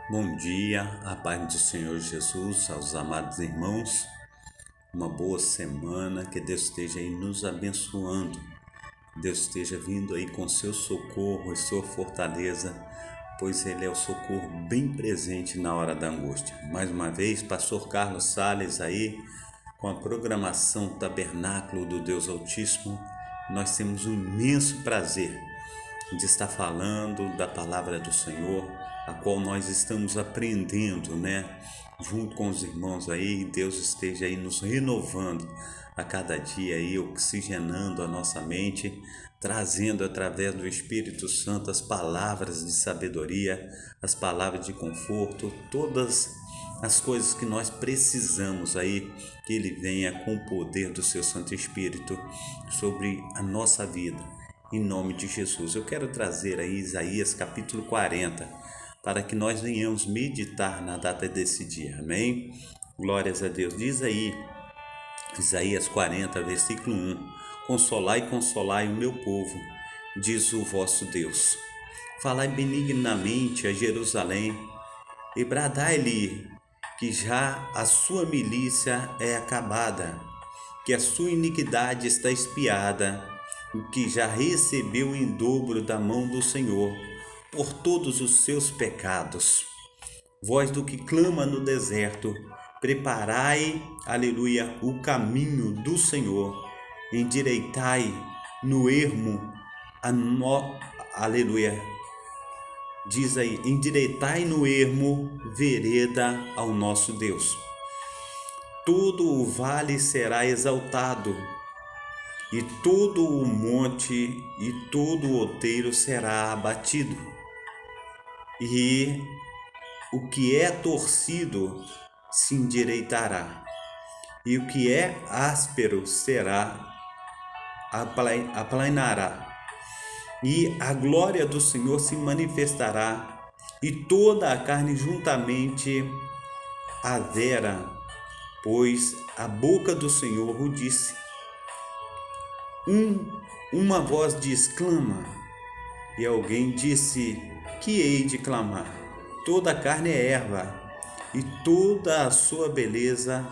Bom dia, a paz do Senhor Jesus, aos amados irmãos, uma boa semana, que Deus esteja aí nos abençoando, que Deus esteja vindo aí com seu socorro e sua fortaleza, pois Ele é o socorro bem presente na hora da angústia. Mais uma vez, Pastor Carlos Sales aí, com a programação Tabernáculo do Deus Altíssimo, nós temos um imenso prazer de estar falando da palavra do Senhor, a qual nós estamos aprendendo, junto com os irmãos aí, Deus esteja aí nos renovando a cada dia aí, oxigenando a nossa mente, trazendo através do Espírito Santo as palavras de sabedoria, as palavras de conforto, todas as coisas que nós precisamos aí, que Ele venha com o poder do seu Santo Espírito sobre a nossa vida. Em nome de Jesus, eu quero trazer aí Isaías capítulo 40, para que nós venhamos meditar na data desse dia, amém? Glórias a Deus. Diz aí, Isaías 40, versículo 1: Consolai, consolai o meu povo, diz o vosso Deus. Falai benignamente a Jerusalém, e bradai-lhe que já a sua milícia é acabada, que a sua iniquidade está expiada, que já recebeu em dobro da mão do Senhor por todos os seus pecados. Voz do que clama no deserto, preparai, aleluia, o caminho do Senhor, endireitai no ermo, aleluia, diz aí, endireitai no ermo vereda ao nosso Deus. Todo o vale será exaltado, e todo o monte e todo o outeiro será abatido, e o que é torcido se endireitará, e o que é áspero será aplanará, e a glória do Senhor se manifestará, e toda a carne juntamente haverá, pois a boca do Senhor o disse. Uma voz diz: clama, e alguém disse: que hei de clamar? Toda a carne é erva, e toda a sua beleza,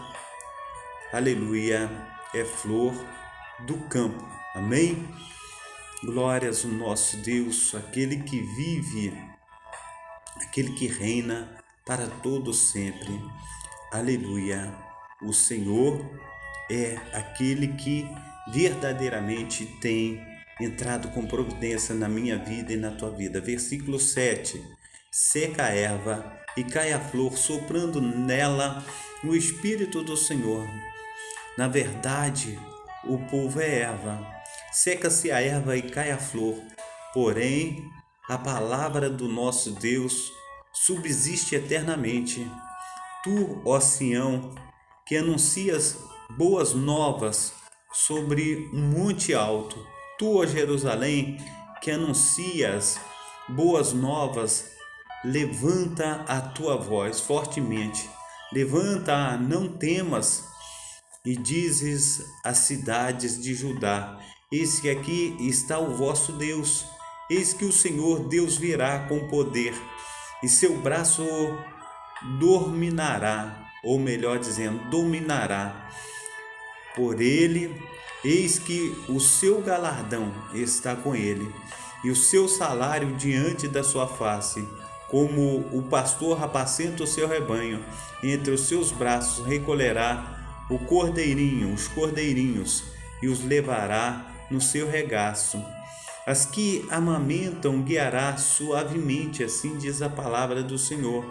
aleluia, é flor do campo. Amém? Glórias ao nosso Deus, aquele que vive, aquele que reina para todo sempre. Aleluia. O Senhor é aquele que verdadeiramente tem entrado com providência na minha vida e na tua vida. Versículo 7: seca a erva e cai a flor, soprando nela o Espírito do Senhor. Na verdade, o povo é erva. Seca-se a erva e cai a flor, porém a palavra do nosso Deus subsiste eternamente. Tu, ó Sião, que anuncias boas novas sobre um monte alto, tu, ó Jerusalém, que anuncias boas novas, levanta a tua voz fortemente, levanta, não temas, e dizes às cidades de Judá: eis que aqui está o vosso Deus, eis que o Senhor Deus virá com poder, e seu braço dominará, ou melhor dizendo, dominará. Por ele, eis que o seu galardão está com ele, e o seu salário diante da sua face. Como o pastor apacenta o seu rebanho, entre os seus braços recolherá os cordeirinhos, e os levará no seu regaço. As que amamentam guiará suavemente, assim diz a palavra do Senhor.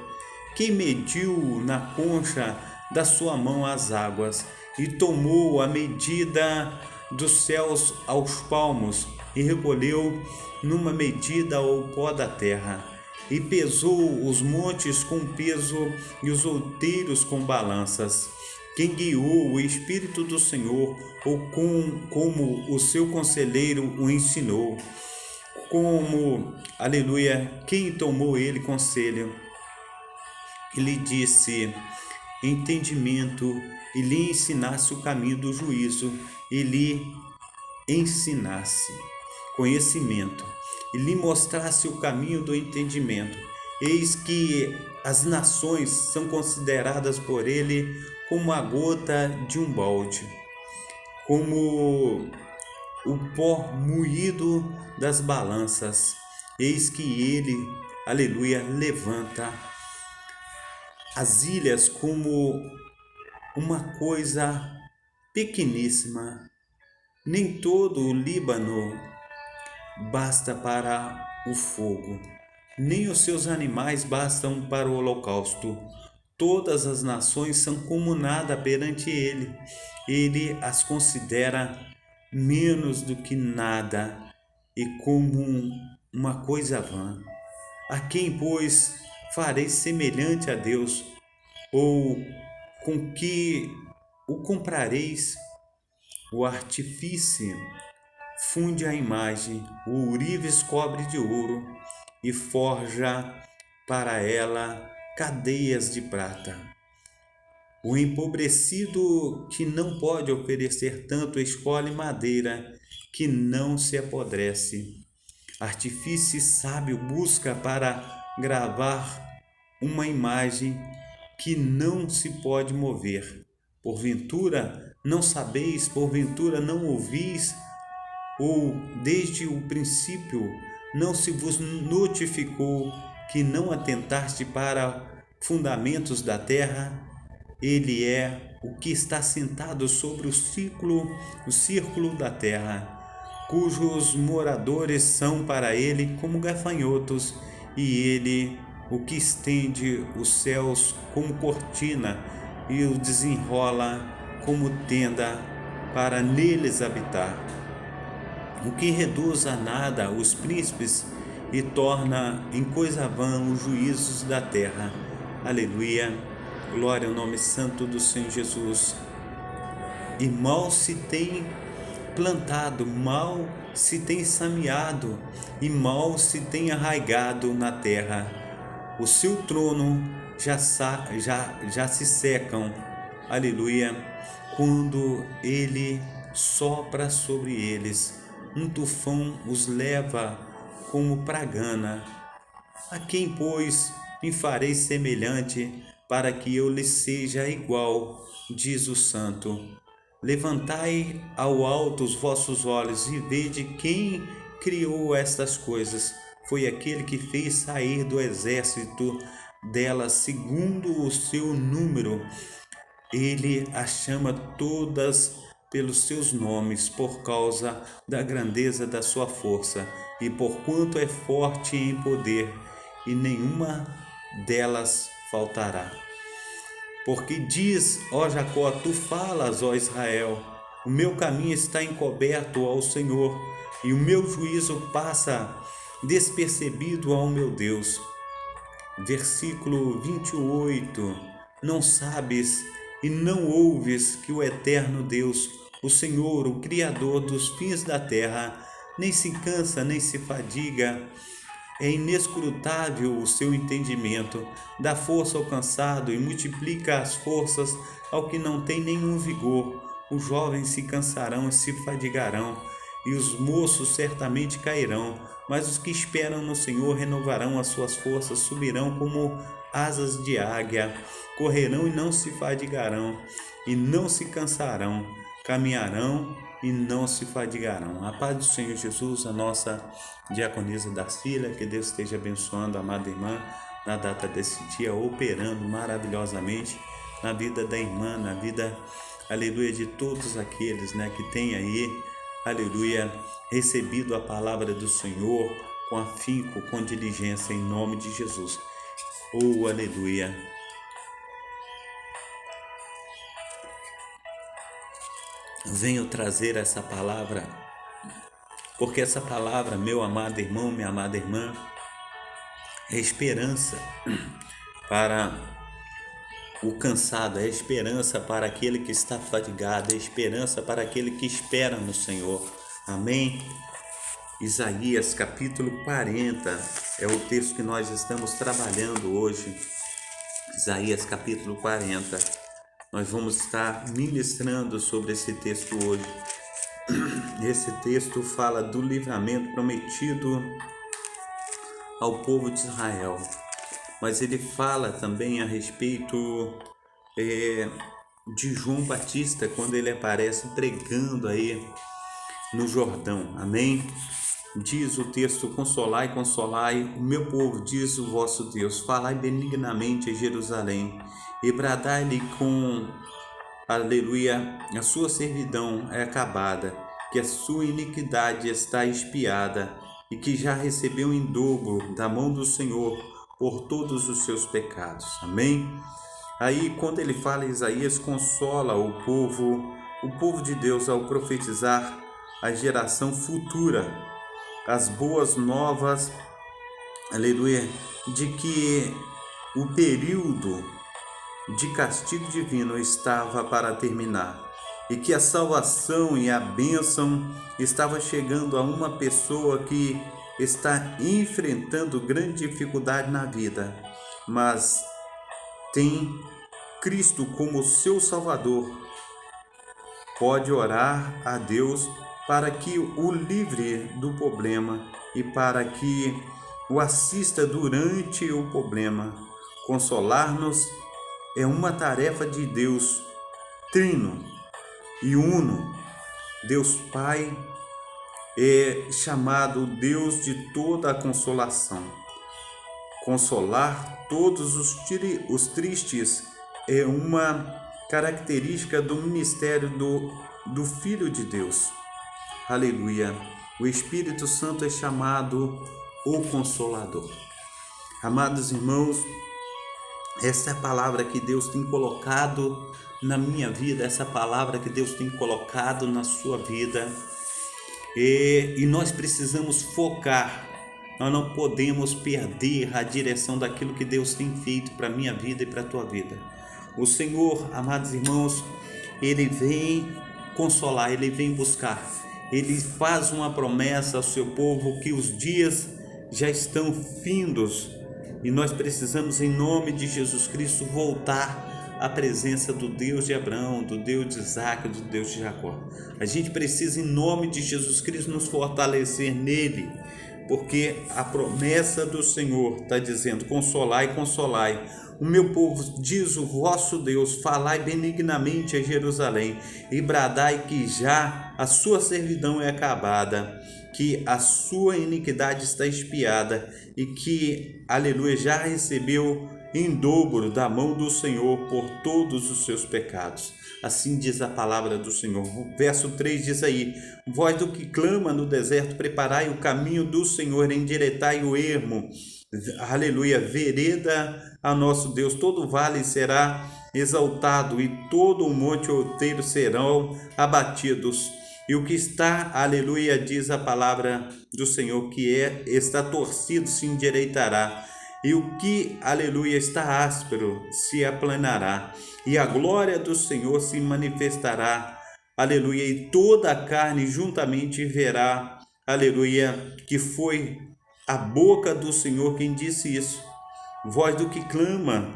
Quem mediu na concha da sua mão as águas, e tomou a medida dos céus aos palmos, e recolheu numa medida o pó da terra, e pesou os montes com peso e os outeiros com balanças. Quem guiou o Espírito do Senhor, ou como o seu conselheiro o ensinou, quem tomou ele conselho, e lhe disse entendimento, e lhe ensinasse o caminho do juízo, e lhe ensinasse conhecimento, e lhe mostrasse o caminho do entendimento, Eis que as nações são consideradas por ele como a gota de um balde, como o pó moído das balanças. Eis que ele, aleluia, levanta as ilhas como uma coisa pequeníssima. Nem todo o Líbano basta para o fogo, nem os seus animais bastam para o holocausto. Todas as nações são como nada perante ele. Ele as considera menos do que nada e como uma coisa vã. A quem, pois, fareis semelhante a Deus? Ou com que o comprareis? O artífice funde a imagem, o ourives cobre de ouro e forja para ela cadeias de prata. O empobrecido que não pode oferecer tanto escolhe madeira que não se apodrece. Artífice sábio busca para gravar uma imagem que não se pode mover. Porventura não sabeis, porventura não ouvis, ou desde o princípio não se vos notificou que não atentaste para fundamentos da terra? Ele é o que está sentado sobre o círculo da terra, cujos moradores são para ele como gafanhotos, e ele o que estende os céus como cortina e os desenrola como tenda para neles habitar, o que reduz a nada os príncipes e torna em coisa vã os juízos da terra. Aleluia, glória ao nome santo do Senhor Jesus. E mal se tem plantado, mal se tem semeado e mal se tem arraigado na terra. O seu trono já se secam, aleluia, quando ele sopra sobre eles. Um tufão os leva como pragana. A quem, pois, me farei semelhante para que eu lhe seja igual, diz o Santo. Levantai ao alto os vossos olhos e vede quem criou estas coisas. Foi aquele que fez sair do exército delas segundo o seu número. Ele as chama todas pelos seus nomes, por causa da grandeza da sua força, e porquanto é forte em poder, e nenhuma delas faltará. Porque diz, ó Jacó, tu falas, ó Israel, o meu caminho está encoberto ao Senhor, e o meu juízo passa despercebido ao meu Deus. Versículo 28. Não sabes e não ouves que o eterno Deus, o Senhor, o Criador dos fins da terra, nem se cansa, nem se fadiga. É inescrutável o seu entendimento, dá força ao cansado e multiplica as forças ao que não tem nenhum vigor. Os jovens se cansarão e se fadigarão, e os moços certamente cairão, mas os que esperam no Senhor renovarão as suas forças, subirão como asas de águia, correrão e não se fadigarão, e não se cansarão, caminharão e não se fadigarão. A paz do Senhor Jesus, a nossa diaconisa Darcília, que Deus esteja abençoando a amada irmã na data desse dia, operando maravilhosamente na vida da irmã, na vida, aleluia, de todos aqueles, que têm aí, aleluia, recebido a palavra do Senhor com afinco, com diligência, em nome de Jesus. Oh, aleluia. Venho trazer essa palavra, porque essa palavra, meu amado irmão, minha amada irmã, é esperança para o cansado, é esperança para aquele que está fadigado, é esperança para aquele que espera no Senhor. Amém? Isaías capítulo 40 é o texto que nós estamos trabalhando hoje. Isaías capítulo 40. Nós vamos estar ministrando sobre esse texto hoje. Esse texto fala do livramento prometido ao povo de Israel. mas ele fala também a respeito de João Batista, quando ele aparece pregando aí no Jordão. Amém? Diz o texto: consolai, consolai o meu povo, diz o vosso Deus, falai benignamente a Jerusalém e bradai-lhe com aleluia, a sua servidão é acabada, que a sua iniquidade está expiada e que já recebeu em dobro da mão do Senhor por todos os seus pecados. Amém? Aí, quando ele fala, Isaías consola o povo de Deus ao profetizar a geração futura, as boas novas, aleluia, de que o período de castigo divino estava para terminar e que a salvação e a bênção estava chegando a uma pessoa que está enfrentando grande dificuldade na vida, mas tem Cristo como seu Salvador. Pode orar a Deus para que o livre do problema e para que o assista durante o problema. Consolar-nos é uma tarefa de Deus trino e uno. Deus Pai é chamado Deus de toda a consolação. Consolar todos os tristes é uma característica do ministério do Filho de Deus. Aleluia! O Espírito Santo é chamado o Consolador. Amados irmãos, essa é a palavra que Deus tem colocado na minha vida, essa palavra que Deus tem colocado na sua vida. E nós precisamos focar, nós não podemos perder a direção daquilo que Deus tem feito para a minha vida e para a tua vida. O Senhor, amados irmãos, Ele vem consolar, Ele vem buscar, Ele faz uma promessa ao seu povo que os dias já estão findos e nós precisamos, em nome de Jesus Cristo, voltar à presença do Deus de Abraão, do Deus de Isaac, do Deus de Jacó. A gente precisa, em nome de Jesus Cristo, nos fortalecer nele, porque a promessa do Senhor está dizendo: consolai, consolai o meu povo, diz o vosso Deus, falai benignamente a Jerusalém e bradai que já a sua servidão é acabada, que a sua iniquidade está expiada e que, aleluia, já recebeu em dobro da mão do Senhor por todos os seus pecados. Assim diz a palavra do Senhor. O verso 3 diz aí: voz do que clama no deserto, preparai o caminho do Senhor, endireitai o ermo. Aleluia, vereda a nosso Deus. Todo vale será exaltado e todo o monte outeiro serão abatidos. E o que está, aleluia, diz a palavra do Senhor, que está torcido se endireitará. E o que, aleluia, está áspero se aplanará. E a glória do Senhor se manifestará, aleluia, e toda a carne juntamente verá, aleluia, que foi a boca do Senhor quem disse isso. Voz do que clama.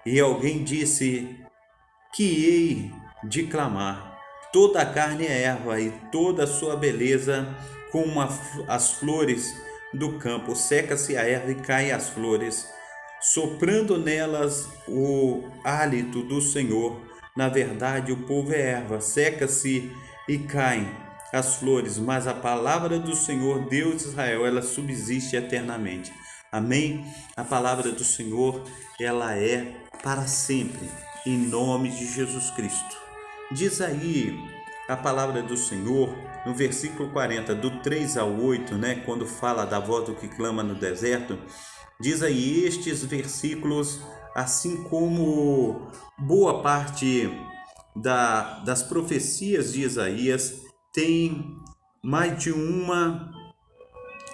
E alguém disse: que hei de clamar? Toda a carne é erva e toda a sua beleza como as flores do campo. Seca-se a erva e caem as flores, soprando nelas o hálito do Senhor. Na verdade, o povo é erva, seca-se e caem as flores, mas a palavra do Senhor, Deus de Israel, ela subsiste eternamente. Amém? A palavra do Senhor, ela é para sempre, em nome de Jesus Cristo. Diz aí a palavra do Senhor, no versículo 40, do 3 ao 8, quando fala da voz do que clama no deserto, diz aí estes versículos, assim como boa parte das profecias de Isaías, tem mais de uma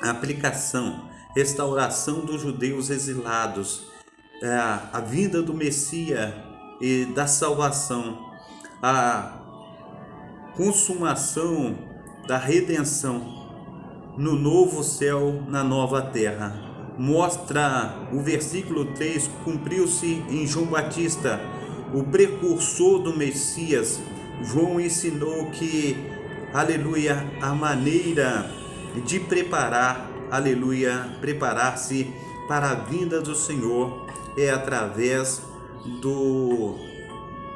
aplicação: restauração dos judeus exilados, a vinda do Messias e da salvação, a consumação da redenção no novo céu, na nova terra. Mostra o versículo 3, cumpriu-se em João Batista, o precursor do Messias. João ensinou que, aleluia, a maneira de preparar, aleluia, preparar-se para a vinda do Senhor é através do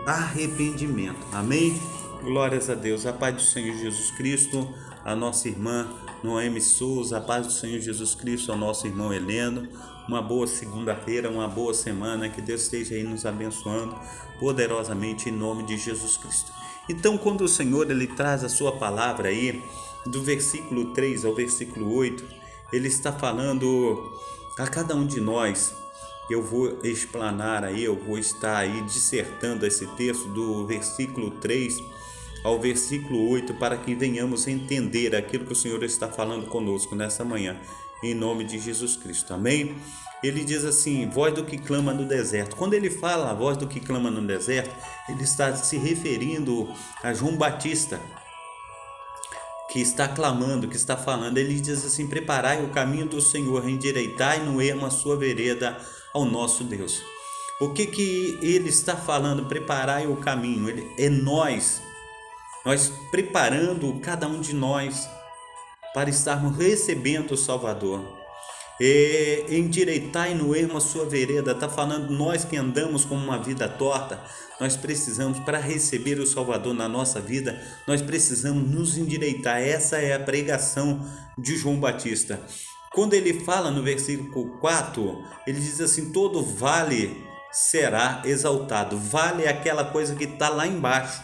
arrependimento. Amém? Glórias a Deus. A paz do Senhor Jesus Cristo, a nossa irmã Noemi Souza, a paz do Senhor Jesus Cristo, ao nosso irmão Heleno. Uma boa segunda-feira, uma boa semana, que Deus esteja aí nos abençoando poderosamente em nome de Jesus Cristo. Então, quando o Senhor ele traz a sua palavra aí, do versículo 3 ao versículo 8, ele está falando a cada um de nós. Eu vou explanar aí, eu vou estar aí dissertando esse texto do versículo 3 ao versículo 8, para que venhamos entender aquilo que o Senhor está falando conosco nessa manhã, em nome de Jesus Cristo, amém? Ele diz assim, voz do que clama no deserto. Quando ele fala a voz do que clama no deserto, ele está se referindo a João Batista, que está clamando, que está falando. Ele diz assim, preparai o caminho do Senhor, endireitai no ermo a sua vereda ao nosso Deus. O que ele está falando? Preparai o caminho. É nós preparando cada um de nós para estarmos recebendo o Salvador. Endireitai no ermo a sua vereda. Está falando nós que andamos com uma vida torta. Nós precisamos, para receber o Salvador na nossa vida, nós precisamos nos endireitar. Essa é a pregação de João Batista. Quando ele fala no versículo 4, ele diz assim, todo vale será exaltado. Vale é aquela coisa que está lá embaixo,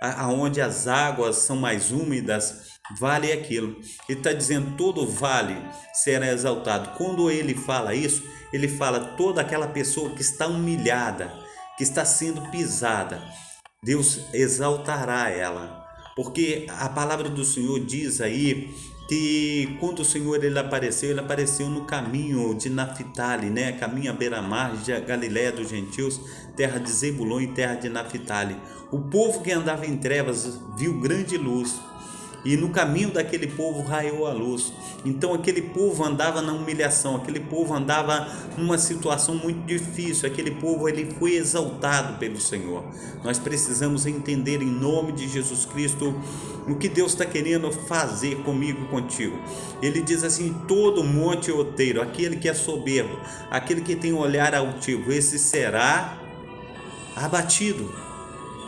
aonde as águas são mais úmidas, vale aquilo. Ele está dizendo, todo vale será exaltado. Quando ele fala isso, ele fala toda aquela pessoa que está humilhada, que está sendo pisada, Deus exaltará ela. Porque a palavra do Senhor diz aí que quando o Senhor ele apareceu no caminho de Naphtali, né? Caminho à beira-mar de Galiléia dos gentios, terra de Zebulon e terra de Naphtali. O povo que andava em trevas viu grande luz, e no caminho daquele povo raiou a luz. Então aquele povo andava na humilhação, aquele povo andava numa situação muito difícil, aquele povo ele foi exaltado pelo Senhor. Nós precisamos entender em nome de Jesus Cristo o que Deus está querendo fazer comigo e contigo. Ele diz assim, todo monte outeiro, aquele que é soberbo, aquele que tem um olhar altivo, esse será abatido.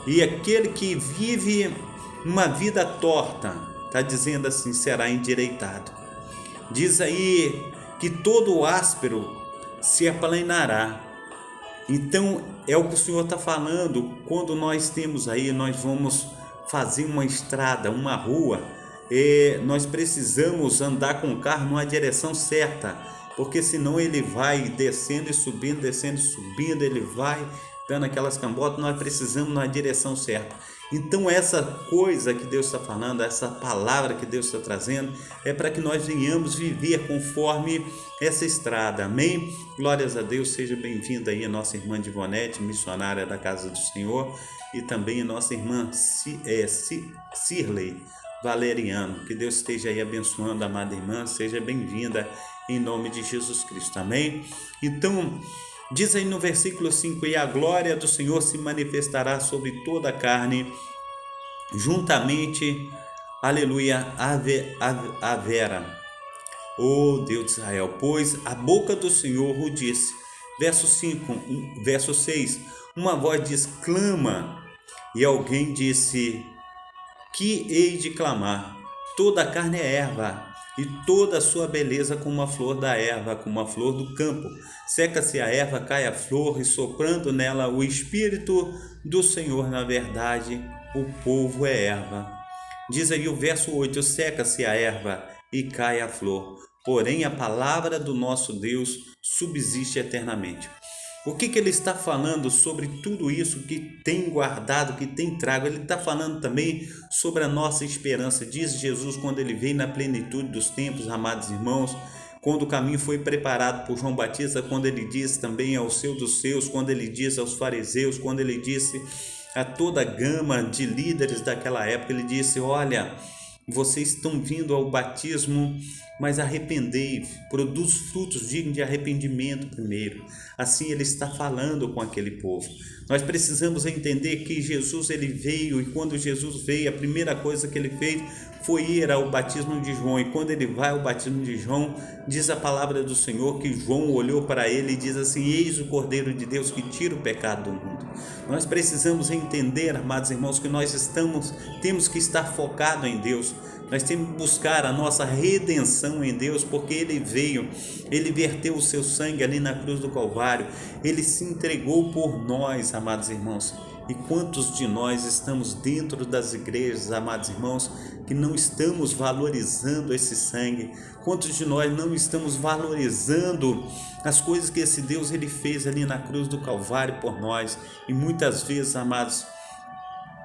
E aquele que vive uma vida torta, está dizendo assim, será endireitado. Diz aí que todo áspero se aplanará. Então é o que o Senhor está falando. Quando nós temos aí, nós vamos fazer uma estrada, uma rua, nós precisamos andar com o carro numa direção certa, porque senão ele vai descendo e subindo, ele vai dando aquelas cambotas. Nós precisamos na direção certa. Então essa coisa que Deus está falando, essa palavra que Deus está trazendo, é para que nós venhamos viver conforme essa estrada, amém? Glórias a Deus. Seja bem-vinda aí a nossa irmã Divonete, missionária da Casa do Senhor, e também a nossa irmã Cirlei Valeriano. Que Deus esteja aí abençoando a amada irmã, seja bem-vinda em nome de Jesus Cristo, amém? Então, diz aí no versículo 5, e a glória do Senhor se manifestará sobre toda a carne, juntamente, aleluia, a vera, ó Deus de Israel, pois a boca do Senhor o disse. Verso 6, uma voz diz, clama, e alguém disse, que hei de clamar? Toda a carne é erva, e toda a sua beleza como a flor da erva, como a flor do campo. Seca-se a erva, cai a flor, e soprando nela o Espírito do Senhor. Na verdade, o povo é erva. Diz aí o verso 8, seca-se a erva e cai a flor, porém a palavra do nosso Deus subsiste eternamente. O que ele está falando sobre tudo isso que tem guardado, que tem trago? Ele está falando também sobre a nossa esperança. Diz Jesus, quando ele veio na plenitude dos tempos, amados irmãos, quando o caminho foi preparado por João Batista, quando ele disse também ao seu dos seus, quando ele disse aos fariseus, quando ele disse a toda a gama de líderes daquela época, ele disse, olha, vocês estão vindo ao batismo, mas arrependei-vos, produz frutos dignos de arrependimento primeiro. Assim ele está falando com aquele povo. Nós precisamos entender que Jesus ele veio, e quando Jesus veio, a primeira coisa que ele fez foi ir ao batismo de João. E quando ele vai ao batismo de João, diz a palavra do Senhor que João olhou para ele e diz assim: eis o Cordeiro de Deus que tira o pecado do mundo. Nós precisamos entender, amados irmãos, que nós temos que estar focado em Deus. Nós temos que buscar a nossa redenção em Deus, porque Ele veio, Ele verteu o seu sangue ali na cruz do Calvário, Ele se entregou por nós, amados irmãos. E quantos de nós estamos dentro das igrejas, amados irmãos, que não estamos valorizando esse sangue? Quantos de nós não estamos valorizando as coisas que esse Deus ele fez ali na cruz do Calvário por nós? E muitas vezes, amados,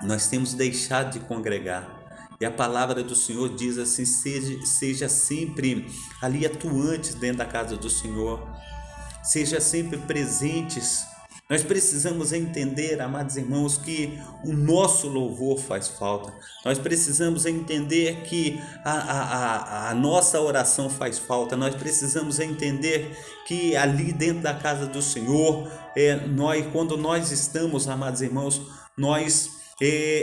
nós temos deixado de congregar. E a palavra do Senhor diz assim: seja sempre ali atuantes dentro da casa do Senhor, seja sempre presentes. Nós precisamos entender, amados irmãos, que o nosso louvor faz falta. Nós precisamos entender que a nossa oração faz falta. Nós precisamos entender que ali dentro da casa do Senhor, quando nós estamos, amados irmãos, nós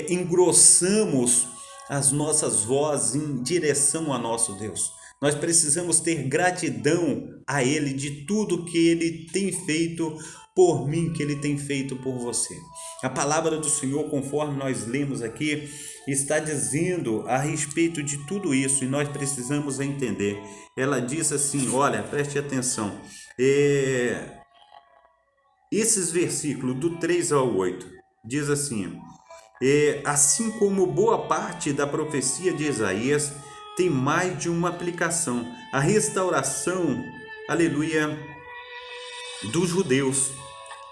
engrossamos as nossas vozes em direção a nosso Deus. Nós precisamos ter gratidão a Ele de tudo que Ele tem feito por mim, que Ele tem feito por você. A palavra do Senhor, conforme nós lemos aqui, está dizendo a respeito de tudo isso, e nós precisamos entender. Ela diz assim, olha, preste atenção, esses versículos do 3 ao 8, diz assim: assim como boa parte da profecia de Isaías tem mais de uma aplicação, a restauração, aleluia, dos judeus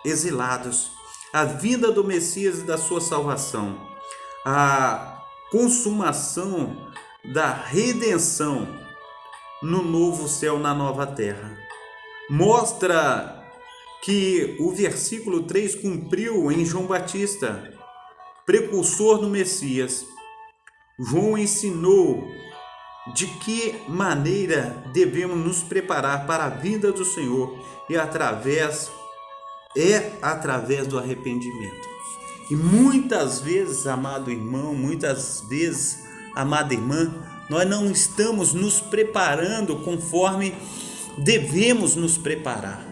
exilados, a vinda do Messias e da sua salvação, a consumação da redenção no novo céu, na nova terra. Mostra que o versículo 3 cumpriu em João Batista, precursor do Messias. João ensinou de que maneira devemos nos preparar para a vinda do Senhor, e através do arrependimento. E muitas vezes, amado irmão, muitas vezes, amada irmã, nós não estamos nos preparando conforme devemos nos preparar.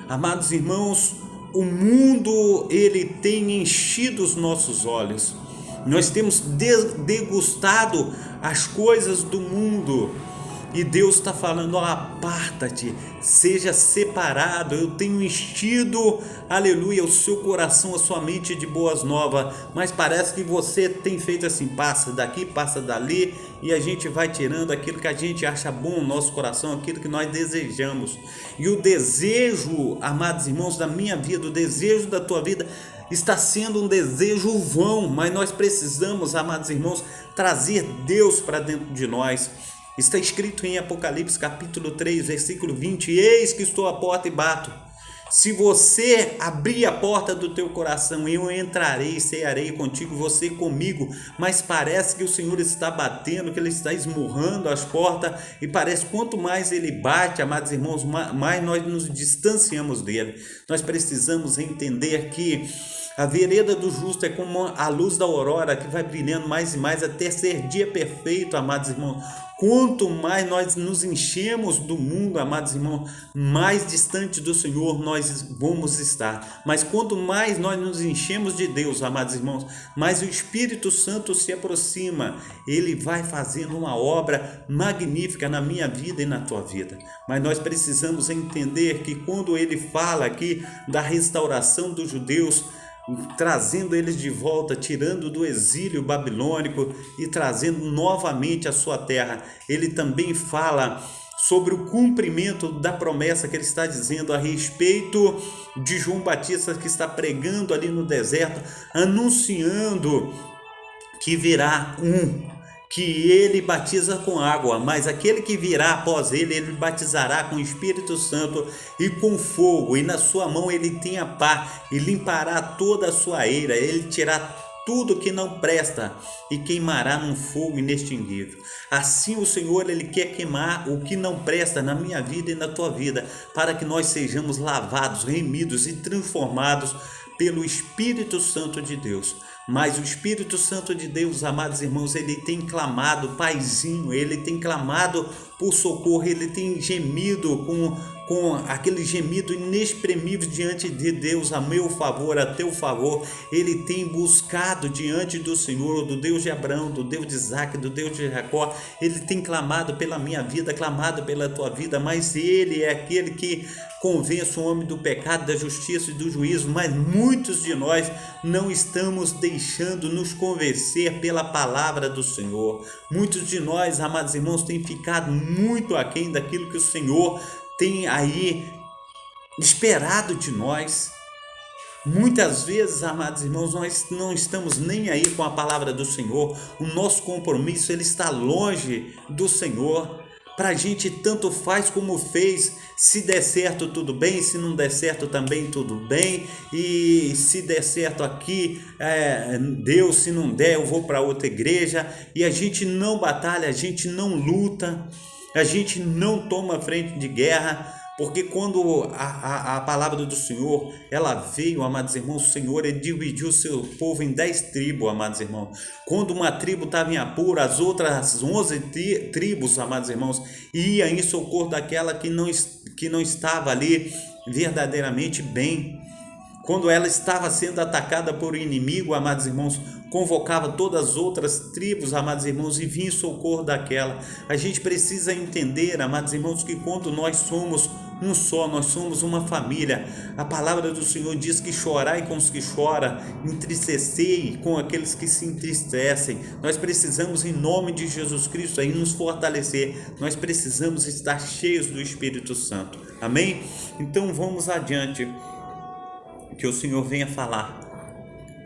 Amados irmãos, o mundo ele tem enchido os nossos olhos. Nós temos degustado as coisas do mundo, e Deus está falando: ó, aparta-te, seja separado. Eu tenho enchido, aleluia, o seu coração, a sua mente de boas novas, mas parece que você tem feito assim, passa daqui, passa dali, e a gente vai tirando aquilo que a gente acha bom no nosso coração, aquilo que nós desejamos. E o desejo, amados irmãos, da minha vida, o desejo da tua vida está sendo um desejo vão, mas nós precisamos, amados irmãos, trazer Deus para dentro de nós. Está escrito em Apocalipse capítulo 3, versículo 20: eis que estou à porta e bato. Se você abrir a porta do teu coração, eu entrarei, cearei contigo, você comigo. Mas parece que o Senhor está batendo, que Ele está esmurrando as portas, e parece que quanto mais Ele bate, amados irmãos, mais nós nos distanciamos dEle. Nós precisamos entender que a vereda do justo é como a luz da aurora, que vai brilhando mais e mais até ser dia perfeito, amados irmãos. Quanto mais nós nos enchemos do mundo, amados irmãos, mais distante do Senhor nós vamos estar. Mas quanto mais nós nos enchemos de Deus, amados irmãos, mais o Espírito Santo se aproxima. Ele vai fazendo uma obra magnífica na minha vida e na tua vida. Mas nós precisamos entender que quando ele fala aqui da restauração dos judeus, trazendo eles de volta, tirando do exílio babilônico e trazendo novamente a sua terra, ele também fala sobre o cumprimento da promessa que ele está dizendo a respeito de João Batista, que está pregando ali no deserto, anunciando que virá que ele batiza com água, mas aquele que virá após ele, ele batizará com o Espírito Santo e com fogo, e na sua mão ele tem a pá, e limpará toda a sua eira, ele tirará tudo que não presta e queimará num fogo inextinguível. Assim o Senhor, Ele quer queimar o que não presta na minha vida e na tua vida, para que nós sejamos lavados, remidos e transformados pelo Espírito Santo de Deus. Mas o Espírito Santo de Deus, amados irmãos, ele tem clamado, Paizinho, ele tem clamado por socorro, ele tem gemido com aquele gemido inexprimível diante de Deus, a meu favor, a teu favor. Ele tem buscado diante do Senhor, do Deus de Abraão, do Deus de Isaac, do Deus de Jacó. Ele tem clamado pela minha vida, clamado pela tua vida, mas ele é aquele que convence o homem do pecado, da justiça e do juízo. Mas muitos de nós não estamos deixando nos convencer pela palavra do Senhor. Muitos de nós, amados irmãos, têm ficado muito aquém daquilo que o Senhor tem aí esperado de nós. Muitas vezes, amados irmãos, nós não estamos nem aí com a palavra do Senhor. O nosso compromisso, ele está longe do Senhor. Para a gente tanto faz como fez. Se der certo, tudo bem. Se não der certo, também tudo bem. E se der certo aqui, Deus. Se não der, eu vou para outra igreja. E a gente não batalha, a gente não luta, a gente não toma frente de guerra. Porque quando a palavra do Senhor, ela veio, amados irmãos, o Senhor, ele dividiu o seu povo em 10 tribos, amados irmãos. Quando uma tribo estava em apuro, as outras 11 tribos, amados irmãos, iam em socorro daquela que não estava ali verdadeiramente bem. Quando ela estava sendo atacada por inimigo, amados irmãos, convocava todas as outras tribos, amados irmãos, e vinha em socorro daquela. A gente precisa entender, amados irmãos, que quando nós somos um só, nós somos uma família. A palavra do Senhor diz que chorai com os que choram, entristecei com aqueles que se entristecem. Nós precisamos, em nome de Jesus Cristo, aí nos fortalecer. Nós precisamos estar cheios do Espírito Santo. Amém? Então vamos adiante. Que o Senhor venha falar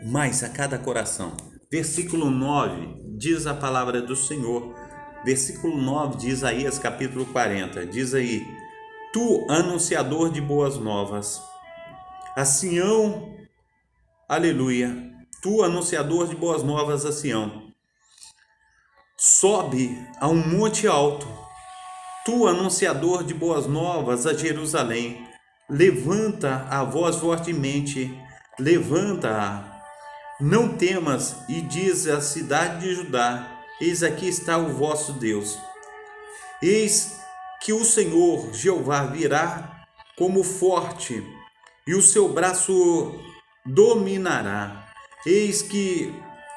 mais a cada coração. Versículo 9 diz a palavra do Senhor. Versículo 9 de Isaías capítulo 40. Diz aí: Tu, anunciador de boas novas, a Sião, aleluia, tu, anunciador de boas novas a Sião, sobe a um monte alto, tu, anunciador de boas novas a Jerusalém, levanta a voz fortemente, levanta-a, não temas, e diz à cidade de Judá: eis aqui está o vosso Deus. Eis que o Senhor Jeová virá como forte, e o seu braço dominará. Eis que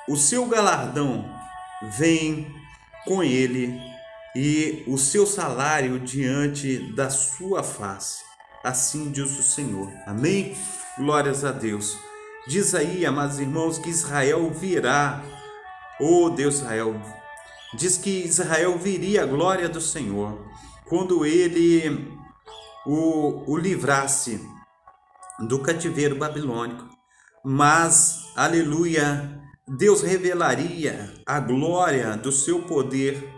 o seu galardão vem com ele, e o seu salário diante da sua face. Assim diz o Senhor. Amém? Glórias a Deus. Diz aí, amados irmãos, que Israel virá. Oh Deus, Israel. Diz que Israel viria a glória do Senhor quando ele o livrasse do cativeiro babilônico. Mas, aleluia, Deus revelaria a glória do seu poder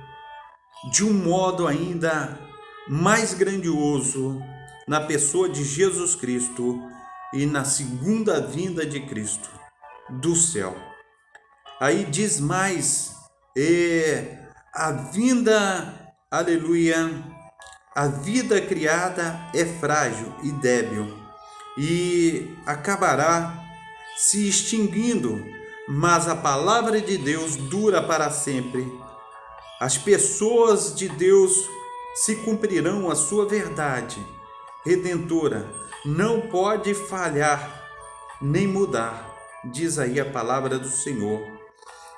de um modo ainda mais grandioso na pessoa de Jesus Cristo e na segunda vinda de Cristo do céu. Aí diz mais, a vinda, aleluia, a vida criada é frágil e débil e acabará se extinguindo, mas a palavra de Deus dura para sempre. As pessoas de Deus se cumprirão a sua verdade redentora, não pode falhar nem mudar, diz aí a palavra do Senhor.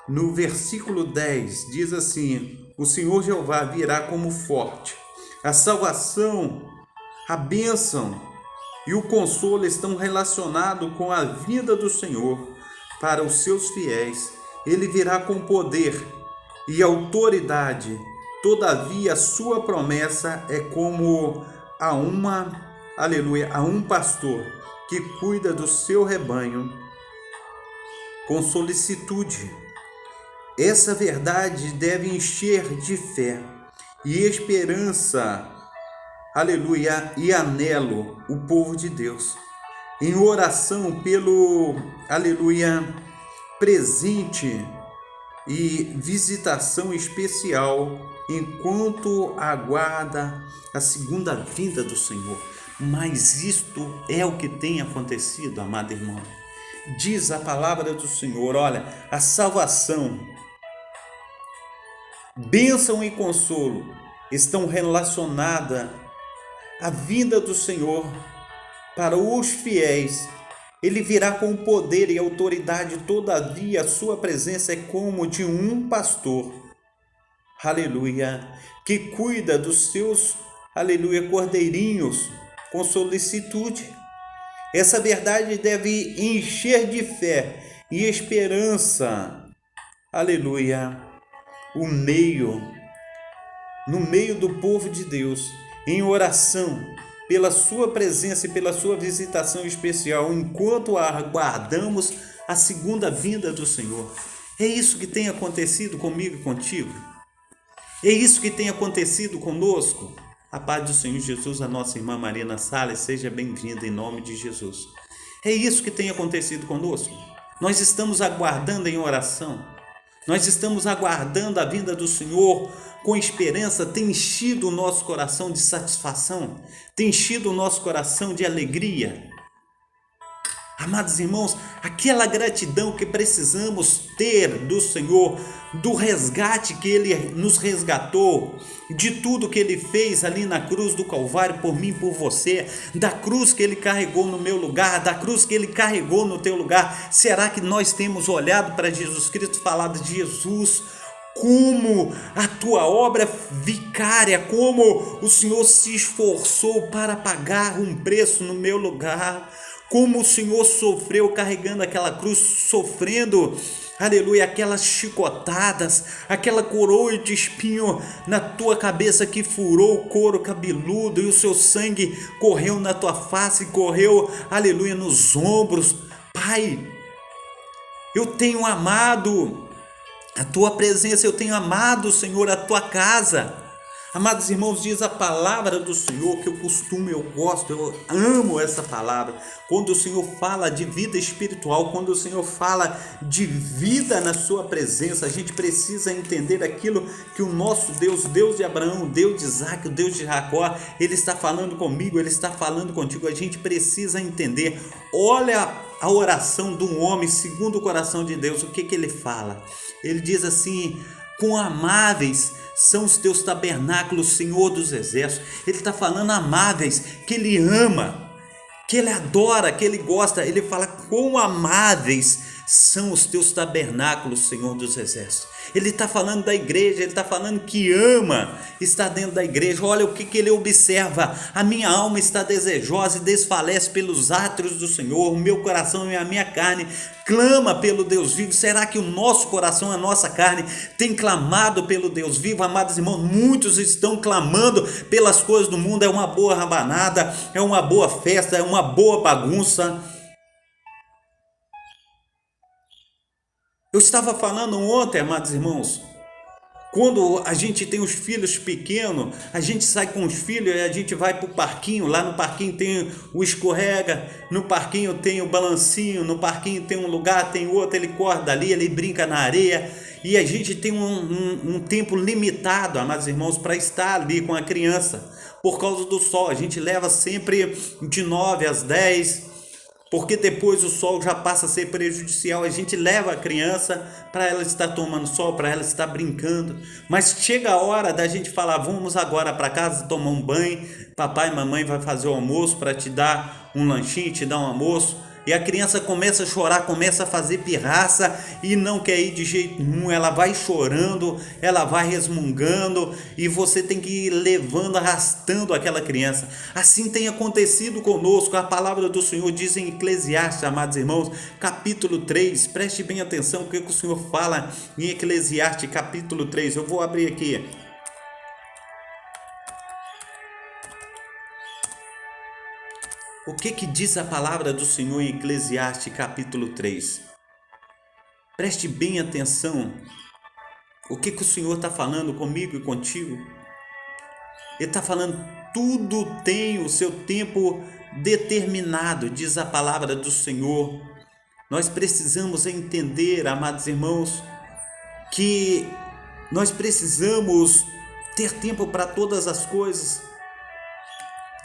No versículo 10 diz assim: o Senhor Jeová virá como forte, a salvação, a bênção e o consolo estão relacionados com a vinda do Senhor para os seus fiéis. Ele virá com poder e autoridade, todavia a sua promessa é como a um pastor que cuida do seu rebanho com solicitude. Essa verdade deve encher de fé e esperança, aleluia, e anelo o povo de Deus, em oração pelo, aleluia, presente e visitação especial enquanto aguarda a segunda vinda do Senhor. Mas isto é o que tem acontecido, amado irmão. Diz a palavra do Senhor, olha, a salvação, bênção e consolo estão relacionadas à vinda do Senhor para os fiéis. Ele virá com poder e autoridade, todavia a sua presença é como de um pastor, aleluia, que cuida dos seus, aleluia, cordeirinhos com solicitude. Essa verdade deve encher de fé e esperança, aleluia, no meio do povo de Deus, em oração, pela sua presença e pela sua visitação especial, enquanto aguardamos a segunda vinda do Senhor. É isso que tem acontecido comigo e contigo? É isso que tem acontecido conosco? A paz do Senhor Jesus, a nossa irmã Marina Salles, seja bem-vinda em nome de Jesus. É isso que tem acontecido conosco? Nós estamos aguardando em oração. Nós estamos aguardando a vinda do Senhor com esperança, tem enchido o nosso coração de satisfação, tem enchido o nosso coração de alegria. Amados irmãos, aquela gratidão que precisamos ter do Senhor, do resgate que Ele nos resgatou, de tudo que Ele fez ali na cruz do Calvário por mim e por você, da cruz que Ele carregou no meu lugar, da cruz que Ele carregou no teu lugar. Será que nós temos olhado para Jesus Cristo e falado de Jesus, como a tua obra vicária, como o Senhor se esforçou para pagar um preço no meu lugar, como o Senhor sofreu carregando aquela cruz, sofrendo, aleluia, aquelas chicotadas, aquela coroa de espinho na tua cabeça que furou o couro cabeludo e o seu sangue correu na tua face, correu, aleluia, nos ombros. Pai, eu tenho amado a tua presença, eu tenho amado, Senhor, a tua casa. Amados irmãos, diz a palavra do Senhor, que eu gosto, eu amo essa palavra. Quando o Senhor fala de vida espiritual, quando o Senhor fala de vida na sua presença, a gente precisa entender aquilo que o nosso Deus, Deus de Abraão, Deus de Isaac, o Deus de Jacó, Ele está falando comigo, Ele está falando contigo. A gente precisa entender. Olha a oração de um homem segundo o coração de Deus, o que ele fala? Ele diz assim: quão amáveis são os teus tabernáculos, Senhor dos exércitos. Ele está falando amáveis, que Ele ama, que Ele adora, que Ele gosta. Ele fala: quão amáveis são os teus tabernáculos, Senhor dos exércitos. Ele está falando da igreja, ele está falando que ama, está dentro da igreja. Olha o que ele observa: a minha alma está desejosa e desfalece pelos átrios do Senhor, o meu coração e a minha carne clama pelo Deus vivo. Será que o nosso coração, a nossa carne tem clamado pelo Deus vivo? Amados irmãos, muitos estão clamando pelas coisas do mundo. É uma boa rabanada, é uma boa festa, é uma boa bagunça. Eu estava falando ontem, amados irmãos, quando a gente tem os filhos pequenos, a gente sai com os filhos e a gente vai para o parquinho. Lá no parquinho tem o escorrega, no parquinho tem o balancinho, no parquinho tem um lugar, tem outro, ele corre dali, ele brinca na areia. E a gente tem um tempo limitado, amados irmãos, para estar ali com a criança, por causa do sol. A gente leva sempre de 9 às 10, porque depois o sol já passa a ser prejudicial. A gente leva a criança para ela estar tomando sol, para ela estar brincando. Mas chega a hora da gente falar: vamos agora para casa tomar um banho, papai e mamãe vai fazer o almoço para te dar um lanchinho, te dar um almoço. E a criança começa a chorar, começa a fazer pirraça e não quer ir de jeito nenhum. Ela vai chorando, ela vai resmungando e você tem que ir levando, arrastando aquela criança. Assim tem acontecido conosco. A palavra do Senhor diz em Eclesiastes, amados irmãos, capítulo 3. Preste bem atenção o que o Senhor fala em Eclesiastes, capítulo 3. Eu vou abrir aqui. O que diz a palavra do Senhor em Eclesiastes capítulo 3? Preste bem atenção. O que o Senhor está falando comigo e contigo? Ele está falando: tudo tem o seu tempo determinado, diz a palavra do Senhor. Nós precisamos entender, amados irmãos, que nós precisamos ter tempo para todas as coisas.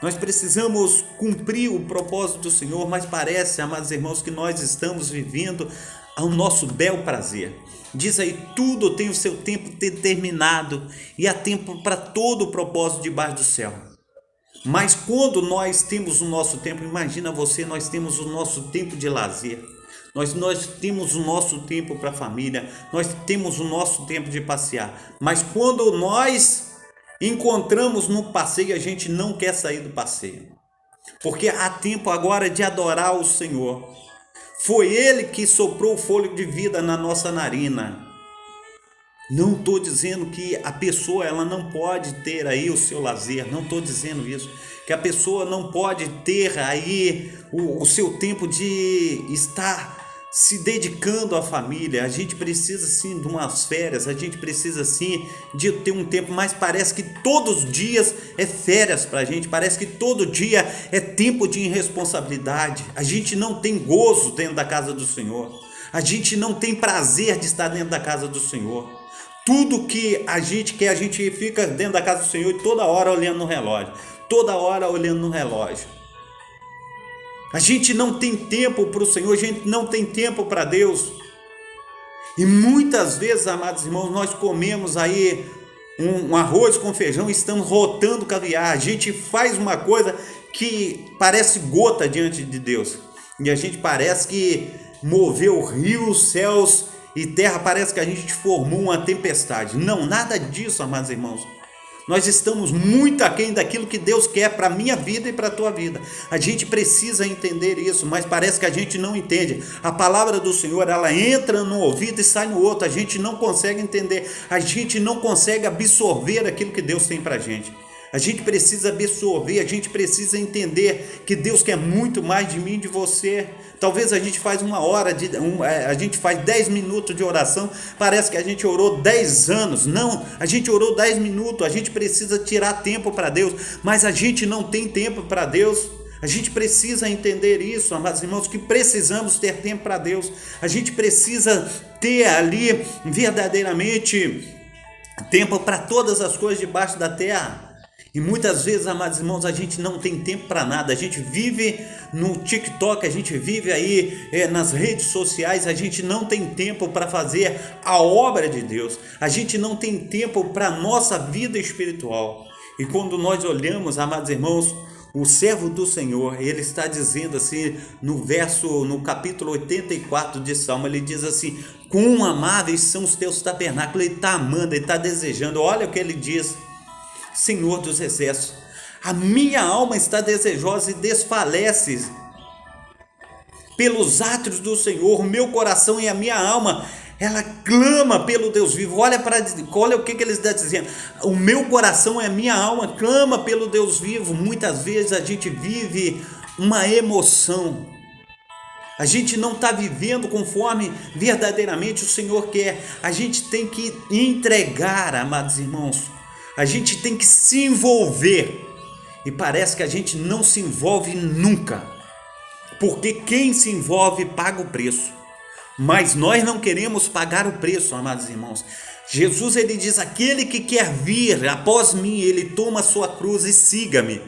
Nós precisamos cumprir o propósito do Senhor, mas parece, amados irmãos, que nós estamos vivendo ao nosso bel prazer. Diz aí, tudo tem o seu tempo determinado e há tempo para todo o propósito debaixo do céu. Mas quando nós temos o nosso tempo, imagina você, nós temos o nosso tempo de lazer. Nós temos o nosso tempo para a família, nós temos o nosso tempo de passear. Mas quando nós encontramos no passeio, a gente não quer sair do passeio. Porque há tempo agora de adorar o Senhor. Foi Ele que soprou o fôlego de vida na nossa narina. Não estou dizendo que a pessoa ela não pode ter aí o seu lazer, não estou dizendo isso. Que a pessoa não pode ter aí o seu tempo de estar se dedicando à família. A gente precisa sim de umas férias, a gente precisa sim de ter um tempo, mas parece que todos os dias é férias para a gente, parece que todo dia é tempo de irresponsabilidade. A gente não tem gozo dentro da casa do Senhor, a gente não tem prazer de estar dentro da casa do Senhor. Tudo que a gente quer, a gente fica dentro da casa do Senhor e toda hora olhando no relógio, toda hora olhando no relógio. A gente não tem tempo para o Senhor, a gente não tem tempo para Deus. E muitas vezes, amados irmãos, nós comemos aí um arroz com feijão e estamos rotando caviar. A gente faz uma coisa que parece gota diante de Deus. E a gente parece que moveu rios, céus e terra, parece que a gente formou uma tempestade. Não, nada disso, amados irmãos. Nós estamos muito aquém daquilo que Deus quer para a minha vida e para a tua vida. A gente precisa entender isso, mas parece que a gente não entende. A palavra do Senhor, ela entra no ouvido e sai no outro. A gente não consegue entender, a gente não consegue absorver aquilo que Deus tem para a gente. A gente precisa absorver, a gente precisa entender que Deus quer muito mais de mim e de você. Talvez a gente faz a gente faz 10 minutos de oração, parece que a gente orou 10 anos. Não, a gente orou 10 minutos, a gente precisa tirar tempo para Deus, mas a gente não tem tempo para Deus. A gente precisa entender isso, amados irmãos, que precisamos ter tempo para Deus. A gente precisa ter ali verdadeiramente tempo para todas as coisas debaixo da terra. E muitas vezes, amados irmãos, a gente não tem tempo para nada. A gente vive no TikTok, a gente vive aí nas redes sociais. A gente não tem tempo para fazer a obra de Deus. A gente não tem tempo para a nossa vida espiritual. E quando nós olhamos, amados irmãos, o servo do Senhor, ele está dizendo assim no capítulo 84 de Salmo, ele diz assim: quão amáveis são os teus tabernáculos. Ele está amando, ele está desejando. Olha o que ele diz: Senhor dos exércitos, a minha alma está desejosa e desfalece pelos átrios do Senhor. O meu coração e a minha alma, ela clama pelo Deus vivo. Olha o que ele está dizendo: o meu coração e a minha alma clama pelo Deus vivo. Muitas vezes a gente vive uma emoção, a gente não está vivendo conforme verdadeiramente o Senhor quer. A gente tem que entregar, amados irmãos, a gente tem que se envolver, e parece que a gente não se envolve nunca, porque quem se envolve paga o preço, mas nós não queremos pagar o preço, amados irmãos. Jesus, ele diz: aquele que quer vir após mim, ele toma a sua cruz e siga-me.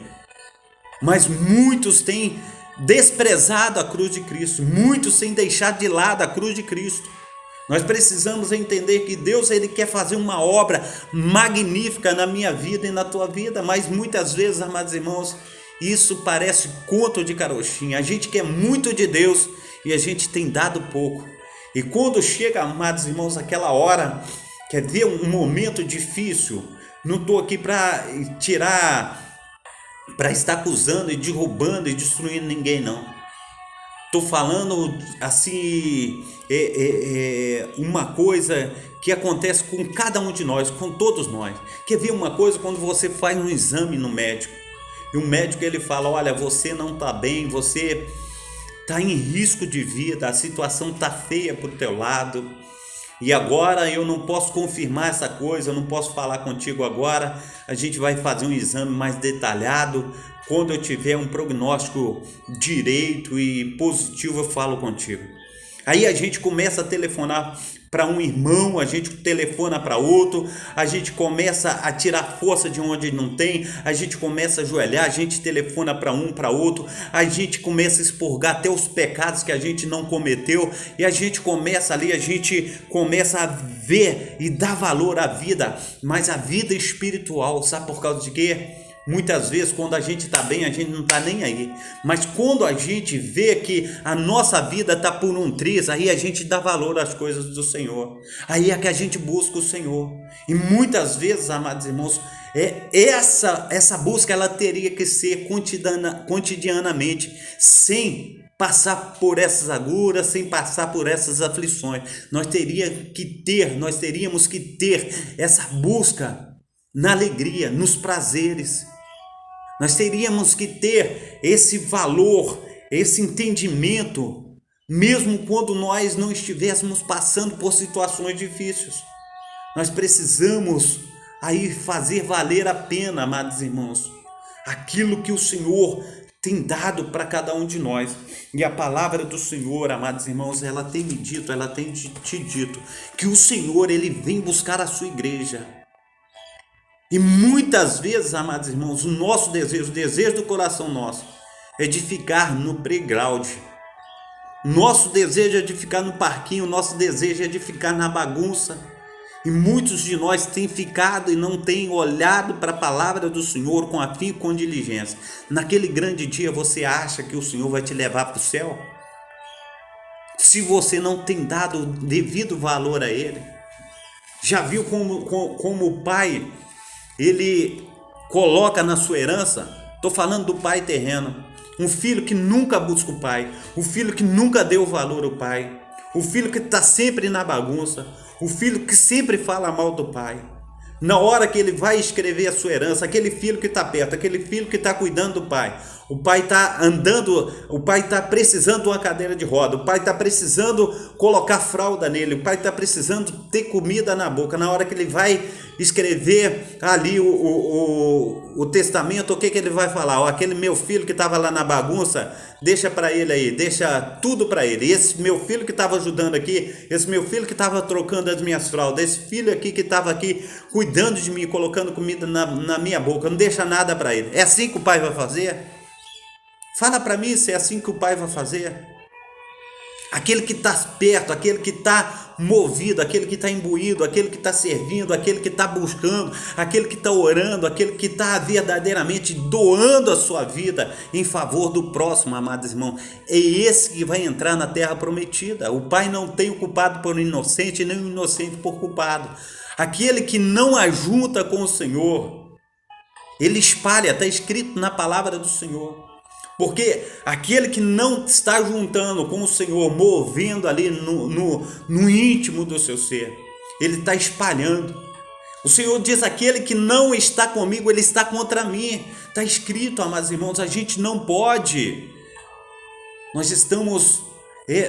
Mas muitos têm desprezado a cruz de Cristo, muitos têm deixado de lado a cruz de Cristo. Nós precisamos entender que Deus, ele quer fazer uma obra magnífica na minha vida e na tua vida, mas muitas vezes, amados irmãos, isso parece conto de carochinha. A gente quer muito de Deus e a gente tem dado pouco. E quando chega, amados irmãos, aquela hora, quer ver um momento difícil, não estou aqui para estar acusando e derrubando e destruindo ninguém, não. Estou falando assim, uma coisa que acontece com cada um de nós, com todos nós. Quer ver uma coisa? Quando você faz um exame no médico, e o médico ele fala: olha, você não está bem, você está em risco de vida, a situação está feia para o teu lado, e agora eu não posso confirmar essa coisa, eu não posso falar contigo agora, a gente vai fazer um exame mais detalhado. Quando eu tiver um prognóstico direito e positivo, eu falo contigo. Aí a gente começa a telefonar para um irmão, a gente telefona para outro, a gente começa a tirar força de onde não tem, a gente começa a ajoelhar, a gente telefona para um, para outro, a gente começa a expurgar até os pecados que a gente não cometeu, e a gente começa ali, a gente começa a ver e dar valor à vida, mas a vida espiritual, sabe por causa de quê? Muitas vezes quando a gente está bem, a gente não está nem aí, mas quando a gente vê que a nossa vida está por um triz, aí a gente dá valor às coisas do Senhor, aí é que a gente busca o Senhor. E muitas vezes, amados irmãos, essa busca ela teria que ser cotidianamente, sem passar por essas agruras, sem passar por essas aflições. Nós teríamos que ter essa busca na alegria, nos prazeres. Nós teríamos que ter esse valor, esse entendimento, mesmo quando nós não estivéssemos passando por situações difíceis. Nós precisamos aí fazer valer a pena, amados irmãos, aquilo que o Senhor tem dado para cada um de nós. E a palavra do Senhor, amados irmãos, ela tem me dito, ela tem te dito que o Senhor, ele vem buscar a sua igreja. E muitas vezes, amados irmãos, o nosso desejo, o desejo do coração nosso, é de ficar no playground. Nosso desejo é de ficar no parquinho, nosso desejo é de ficar na bagunça. E muitos de nós têm ficado e não têm olhado para a palavra do Senhor com afinco e com diligência. Naquele grande dia, você acha que o Senhor vai te levar para o céu? Se você não tem dado devido valor a Ele. Já viu como o Pai, ele coloca na sua herança? Estou falando do pai terreno, um filho que nunca busca o pai, o filho que nunca deu valor ao pai, o filho que está sempre na bagunça, o filho que sempre fala mal do pai. Na hora que ele vai escrever a sua herança, aquele filho que está perto, aquele filho que está cuidando do pai, o pai está andando, o pai está precisando de uma cadeira de roda, o pai está precisando colocar fralda nele, o pai está precisando ter comida na boca. Na hora que ele vai escrever ali o testamento, o que ele vai falar? Ó, aquele meu filho que estava lá na bagunça, deixa para ele aí, deixa tudo para ele. Esse meu filho que estava ajudando aqui, esse meu filho que estava trocando as minhas fraldas, esse filho aqui que estava aqui cuidando de mim, colocando comida na minha boca, não deixa nada para ele. É assim que o pai vai fazer? Fala para mim se é assim que o pai vai fazer. Aquele que está perto, aquele que está movido, aquele que está imbuído, aquele que está servindo, aquele que está buscando, aquele que está orando, aquele que está verdadeiramente doando a sua vida em favor do próximo, amados irmãos, é esse que vai entrar na terra prometida. O pai não tem o culpado por inocente, nem o inocente por culpado. Aquele que não ajunta com o Senhor, ele espalha, está escrito na palavra do Senhor. Porque aquele que não está juntando com o Senhor, movendo ali no íntimo do seu ser, ele está espalhando. O Senhor diz: aquele que não está comigo, ele está contra mim. Está escrito, amados irmãos, a gente não pode. Nós estamos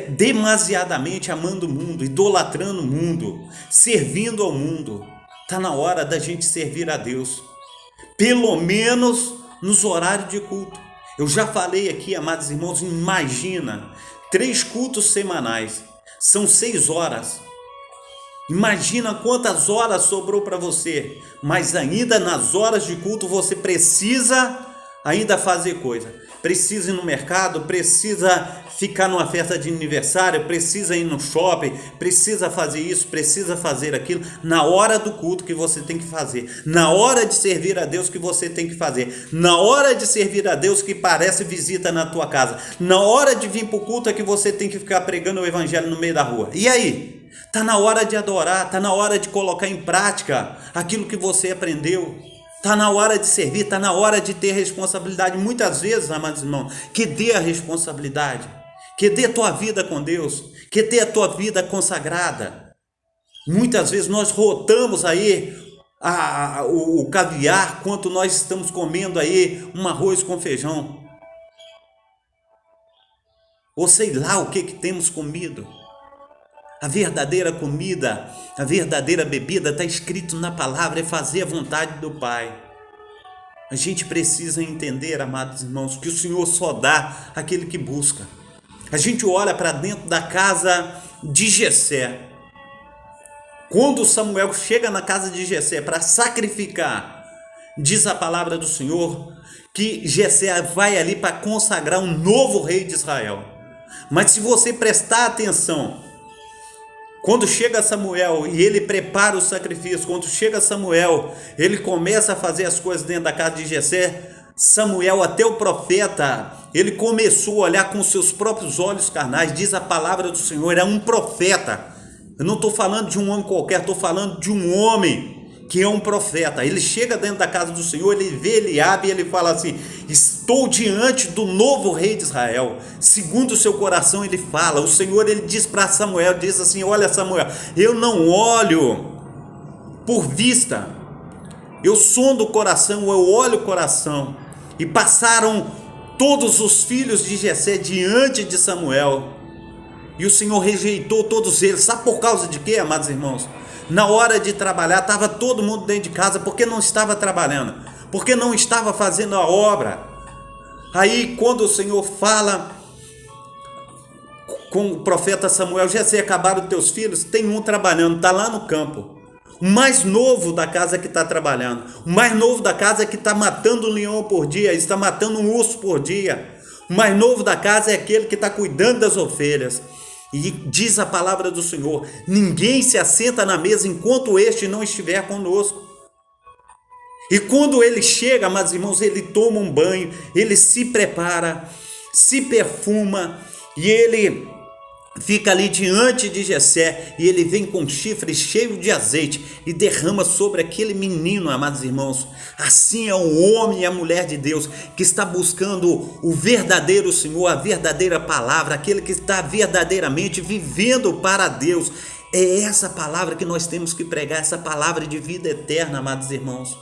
demasiadamente amando o mundo, idolatrando o mundo, servindo ao mundo. Está na hora da gente servir a Deus, pelo menos nos horários de culto. Eu já falei aqui, amados irmãos, imagina, 3 cultos semanais, são 6 horas. Imagina quantas horas sobrou para você, mas ainda nas horas de culto você precisa ainda fazer coisa. Precisa ir no mercado, precisa ficar numa festa de aniversário, precisa ir no shopping, precisa fazer isso, precisa fazer aquilo. Na hora do culto que você tem que fazer, na hora de servir a Deus que você tem que fazer, na hora de servir a Deus que parece visita na tua casa, na hora de vir para o culto é que você tem que ficar pregando o evangelho no meio da rua. E aí? Está na hora de adorar, está na hora de colocar em prática aquilo que você aprendeu. Está na hora de servir, está na hora de ter responsabilidade. Muitas vezes, amados irmãos, que dê a responsabilidade, que dê a tua vida com Deus, que dê a tua vida consagrada. Muitas vezes nós rotamos aí o caviar, quanto nós estamos comendo aí um arroz com feijão. Ou sei lá o que temos comido. A verdadeira comida, a verdadeira bebida está escrito na palavra, é fazer a vontade do Pai. A gente precisa entender, amados irmãos, que o Senhor só dá aquele que busca. A gente olha para dentro da casa de Jessé. Quando Samuel chega na casa de Jessé para sacrificar, diz a palavra do Senhor que Jessé vai ali para consagrar um novo rei de Israel. Mas se você prestar atenção, quando chega Samuel e ele prepara o sacrifício, quando chega Samuel, ele começa a fazer as coisas dentro da casa de Jessé. Samuel, até o profeta, ele começou a olhar com seus próprios olhos carnais. Diz a palavra do Senhor, era um profeta. Eu não estou falando de um homem qualquer, estou falando de um homem que é um profeta. Ele chega dentro da casa do Senhor, ele vê Eliabe e ele fala assim: estou diante do novo rei de Israel. Segundo o seu coração ele fala. O Senhor, ele diz para Samuel, diz assim: olha Samuel, eu não olho por vista, eu sondo o coração, eu olho o coração. E passaram todos os filhos de Jessé diante de Samuel, e o Senhor rejeitou todos eles. Sabe por causa de quê, amados irmãos? Na hora de trabalhar, estava todo mundo dentro de casa, porque não estava trabalhando, porque não estava fazendo a obra. Aí quando o Senhor fala com o profeta Samuel: Jessé, acabaram os teus filhos? Tem um trabalhando, está lá no campo. O mais novo da casa que está trabalhando, o mais novo da casa que está matando um leão por dia, está matando um urso por dia. O mais novo da casa é aquele que está cuidando das ovelhas. E diz a palavra do Senhor: ninguém se assenta na mesa enquanto este não estiver conosco. E quando ele chega, amados irmãos, ele toma um banho, ele se prepara, se perfuma, e ele fica ali diante de Jessé, e ele vem com chifre cheio de azeite e derrama sobre aquele menino, amados irmãos. Assim é o homem e a mulher de Deus que está buscando o verdadeiro Senhor, a verdadeira palavra, aquele que está verdadeiramente vivendo para Deus. É essa palavra que nós temos que pregar, essa palavra de vida eterna, amados irmãos.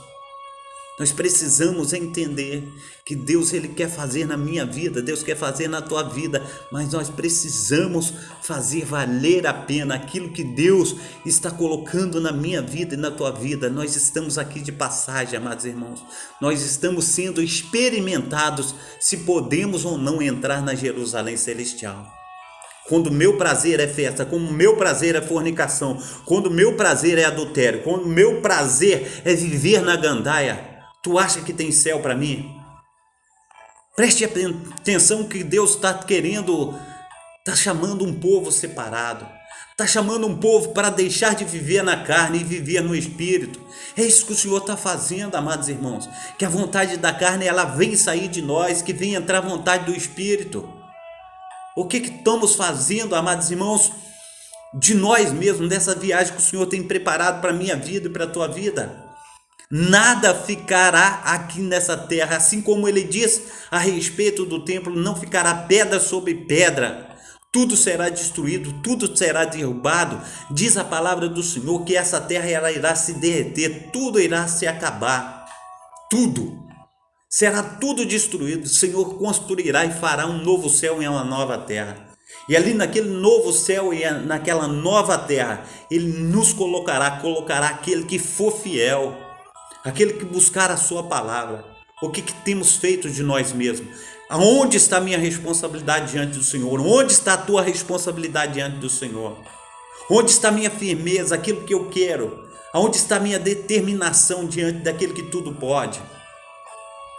Nós precisamos entender que Deus, ele quer fazer na minha vida, Deus quer fazer na tua vida, mas nós precisamos fazer valer a pena aquilo que Deus está colocando na minha vida e na tua vida. Nós estamos aqui de passagem, amados irmãos. Nós estamos sendo experimentados se podemos ou não entrar na Jerusalém celestial. Quando o meu prazer é festa, quando o meu prazer é fornicação, quando o meu prazer é adultério, quando o meu prazer é viver na gandaia, tu acha que tem céu para mim? Preste atenção que Deus está querendo, está chamando um povo separado, está chamando um povo para deixar de viver na carne e viver no Espírito. É isso que o Senhor está fazendo, amados irmãos, que a vontade da carne ela vem sair de nós, que vem entrar a vontade do Espírito. O que estamos fazendo, amados irmãos, de nós mesmos, dessa viagem que o Senhor tem preparado para a minha vida e para a tua vida? Nada ficará aqui nessa terra, assim como ele diz a respeito do templo, não ficará pedra sobre pedra, tudo será destruído, tudo será derrubado. Diz a palavra do Senhor que essa terra ela irá se derreter, tudo irá se acabar, tudo, será tudo destruído. O Senhor construirá e fará um novo céu e uma nova terra. E ali naquele novo céu e naquela nova terra, Ele nos colocará aquele que for fiel, aquele que buscar a sua palavra. O que temos feito de nós mesmos? Aonde está a minha responsabilidade diante do Senhor? Onde está a tua responsabilidade diante do Senhor? Onde está a minha firmeza, aquilo que eu quero? Aonde está a minha determinação diante daquele que tudo pode?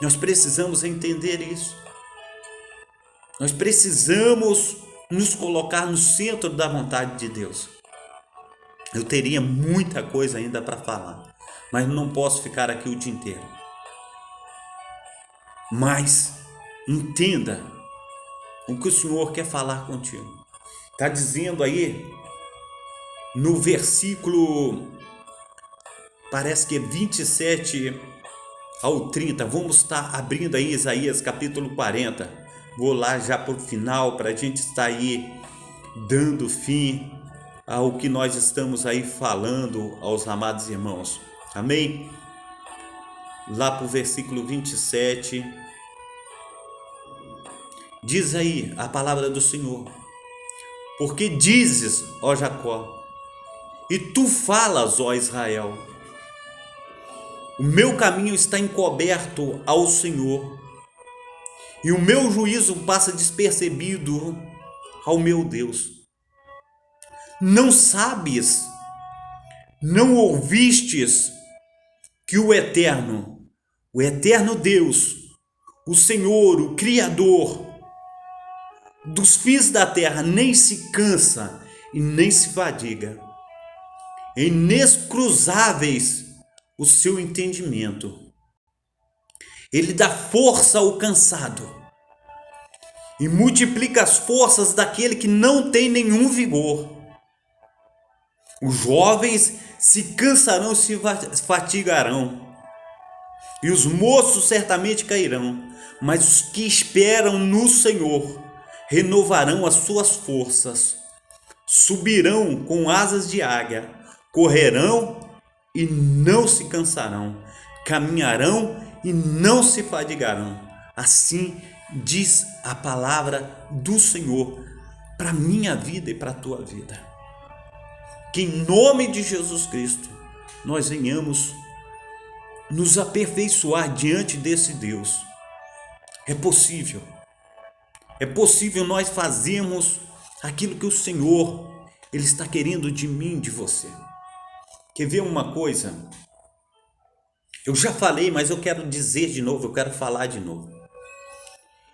Nós precisamos entender isso. Nós precisamos nos colocar no centro da vontade de Deus. Eu teria muita coisa ainda para falar, mas não posso ficar aqui o dia inteiro. Mas entenda o que o Senhor quer falar contigo. Está dizendo aí no versículo, parece que é 27 ao 30. Vamos estar abrindo aí Isaías capítulo 40. Vou lá já para o final, para a gente estar aí dando fim ao que nós estamos aí falando aos amados irmãos. Amém? Lá para o versículo 27, diz aí a palavra do Senhor: porque dizes, ó Jacó, e tu falas, ó Israel, o meu caminho está encoberto ao Senhor, e o meu juízo passa despercebido ao meu Deus. Não sabes, não ouvistes que o eterno Deus, o Senhor, o Criador dos fins da terra, nem se cansa e nem se fadiga. Inescrutáveis o seu entendimento. Ele dá força ao cansado e multiplica as forças daquele que não tem nenhum vigor. Os jovens se cansarão e se fatigarão, e os moços certamente cairão, mas os que esperam no Senhor renovarão as suas forças, subirão com asas de águia, correrão e não se cansarão, caminharão e não se fadigarão. Assim diz a palavra do Senhor para a minha vida e para a tua vida. Que em nome de Jesus Cristo nós venhamos nos aperfeiçoar diante desse Deus. É possível nós fazermos aquilo que o Senhor Ele está querendo de mim, de você. Quer ver uma coisa? Eu já falei, mas eu quero dizer de novo, eu quero falar de novo.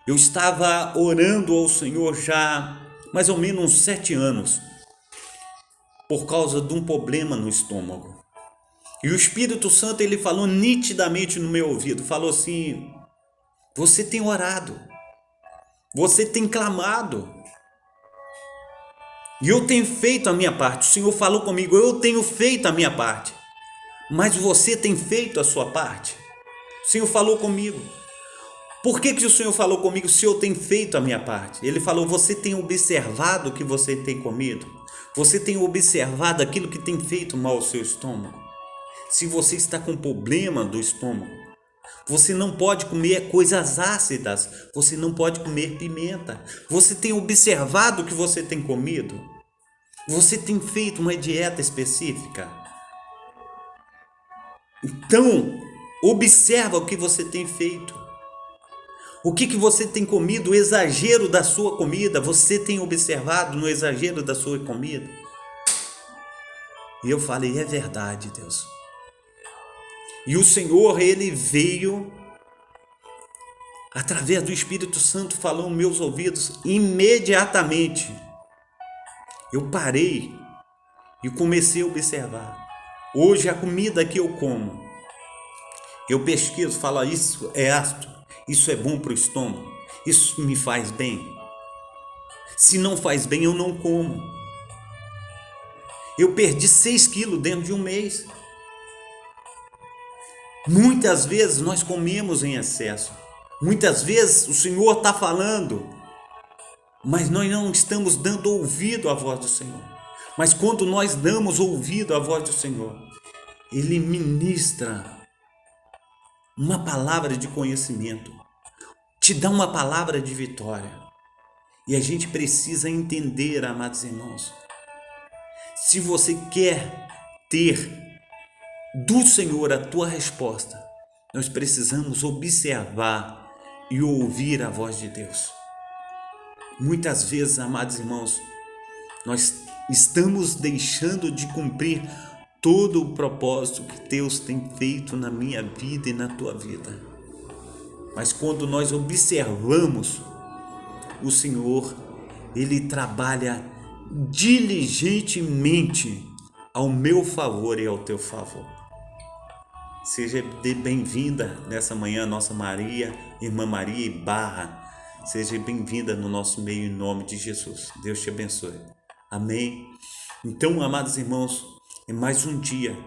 Eu estava orando ao Senhor já mais ou menos uns 7 anos, por causa de um problema no estômago. E o Espírito Santo, ele falou nitidamente no meu ouvido, falou assim: você tem orado, você tem clamado, e eu tenho feito a minha parte. O Senhor falou comigo, eu tenho feito a minha parte, mas você tem feito a sua parte? O Senhor falou comigo. Por que o Senhor falou comigo se eu tenho feito a minha parte? Ele falou: você tem observado o que você tem comido? Você tem observado aquilo que tem feito mal ao seu estômago? Se você está com problema do estômago, você não pode comer coisas ácidas, você não pode comer pimenta. Você tem observado o que você tem comido? Você tem feito uma dieta específica? Então, observa o que você tem feito. O que você tem comido, o exagero da sua comida, você tem observado no exagero da sua comida? E eu falei: é verdade, Deus. E o Senhor, Ele veio, através do Espírito Santo, falou aos meus ouvidos, imediatamente. Eu parei e comecei a observar. Hoje a comida que eu como, eu pesquiso, falo: isso é ácido, isso é bom para o estômago, isso me faz bem. Se não faz bem, eu não como. Eu perdi 6 quilos dentro de um mês. Muitas vezes nós comemos em excesso. Muitas vezes o Senhor está falando, mas nós não estamos dando ouvido à voz do Senhor. Mas quando nós damos ouvido à voz do Senhor, Ele ministra uma palavra de conhecimento, te dá uma palavra de vitória. E a gente precisa entender, amados irmãos, se você quer ter do Senhor a tua resposta, nós precisamos observar e ouvir a voz de Deus. Muitas vezes, amados irmãos, nós estamos deixando de cumprir todo o propósito que Deus tem feito na minha vida e na tua vida. Mas quando nós observamos o Senhor, Ele trabalha diligentemente ao meu favor e ao teu favor. Seja bem-vinda nessa manhã, nossa Maria, irmã Maria e Barra. Seja bem-vinda no nosso meio em nome de Jesus. Deus te abençoe. Amém. Então, amados irmãos, é mais um dia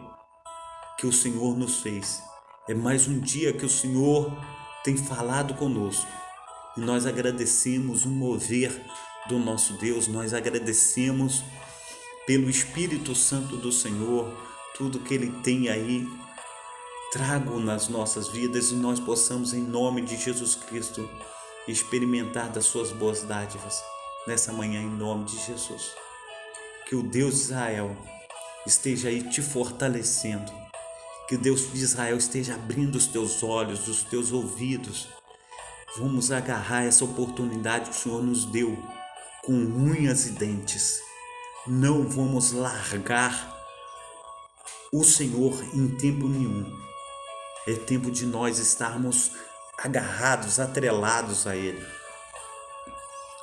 que o Senhor nos fez. É mais um dia que o Senhor tem falado conosco. E nós agradecemos o mover do nosso Deus. Nós agradecemos pelo Espírito Santo do Senhor, tudo que Ele tem aí trago nas nossas vidas, e nós possamos, em nome de Jesus Cristo, experimentar das suas boas dádivas nessa manhã, em nome de Jesus. Que o Deus de Israel esteja aí te fortalecendo, que o Deus de Israel esteja abrindo os teus olhos, os teus ouvidos. Vamos agarrar essa oportunidade que o Senhor nos deu com unhas e dentes. Não vamos largar o Senhor em tempo nenhum. É tempo de nós estarmos agarrados, atrelados a Ele.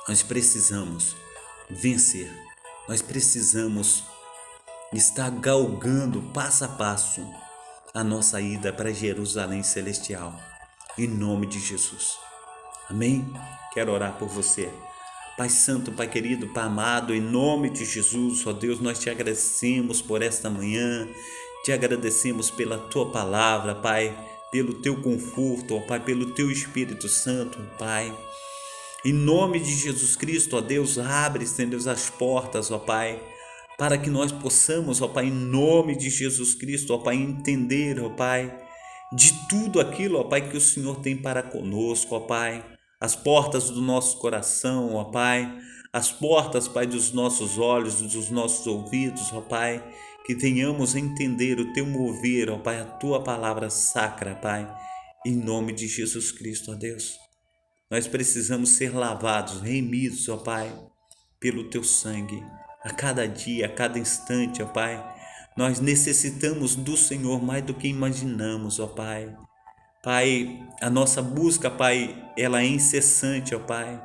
Nós precisamos vencer. Nós precisamos estar galgando passo a passo a nossa ida para Jerusalém Celestial. Em nome de Jesus. Amém? Quero orar por você. Pai Santo, Pai querido, Pai amado, em nome de Jesus, ó Deus, nós te agradecemos por esta manhã, te agradecemos pela Tua palavra, Pai, pelo Teu conforto, ó Pai, pelo Teu Espírito Santo, Pai. Em nome de Jesus Cristo, ó Deus, abre, Senhor, as portas, ó Pai, para que nós possamos, ó Pai, em nome de Jesus Cristo, ó Pai, entender, ó Pai, de tudo aquilo, ó Pai, que o Senhor tem para conosco, ó Pai. As portas do nosso coração, ó Pai, as portas, Pai, dos nossos olhos, dos nossos ouvidos, ó Pai, que tenhamos a entender o Teu mover, ó Pai, a Tua palavra sacra, Pai, em nome de Jesus Cristo, ó Deus. Nós precisamos ser lavados, remidos, ó Pai, pelo Teu sangue, a cada dia, a cada instante, ó Pai. Nós necessitamos do Senhor mais do que imaginamos, ó Pai. Pai, a nossa busca, Pai, ela é incessante, ó Pai.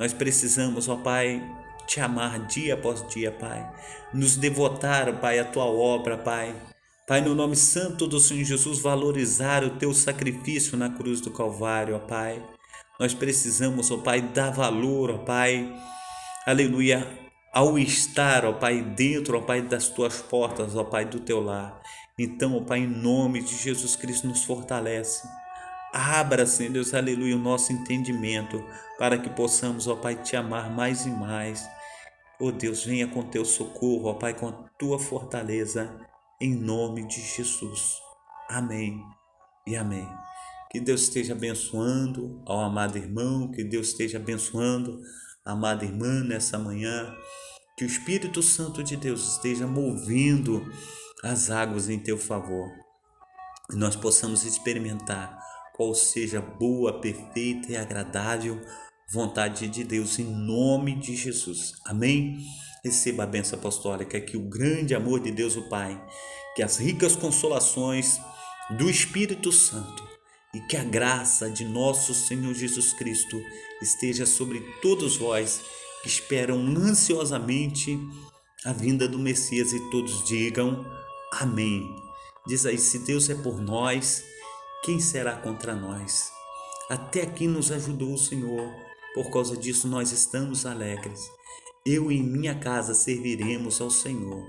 Nós precisamos, ó Pai, Te amar dia após dia, Pai. Nos devotar, Pai, à Tua obra, Pai. Pai, no nome santo do Senhor Jesus, valorizar o Teu sacrifício na cruz do Calvário, ó Pai. Nós precisamos, ó Pai, dar valor, ó Pai, aleluia, ao estar, ó Pai, dentro, ó Pai, das Tuas portas, ó Pai, do Teu lar. Então, ó Pai, em nome de Jesus Cristo, nos fortalece. Abra, Senhor Deus, aleluia, o nosso entendimento, para que possamos, ó Pai, Te amar mais e mais. Ó Deus, venha com Teu socorro, ó Pai, com a Tua fortaleza, em nome de Jesus. Amém e amém. Que Deus esteja abençoando ao amado irmão, que Deus esteja abençoando a amada irmã nessa manhã, que o Espírito Santo de Deus esteja movendo as águas em teu favor, e nós possamos experimentar qual seja a boa, perfeita e agradável vontade de Deus, em nome de Jesus. Amém? Receba a bênção apostólica, que o grande amor de Deus o Pai, que as ricas consolações do Espírito Santo e que a graça de nosso Senhor Jesus Cristo esteja sobre todos vós que esperam ansiosamente a vinda do Messias, e todos digam amém. Diz aí, se Deus é por nós, quem será contra nós? Até aqui nos ajudou o Senhor, por causa disso nós estamos alegres. Eu e minha casa serviremos ao Senhor.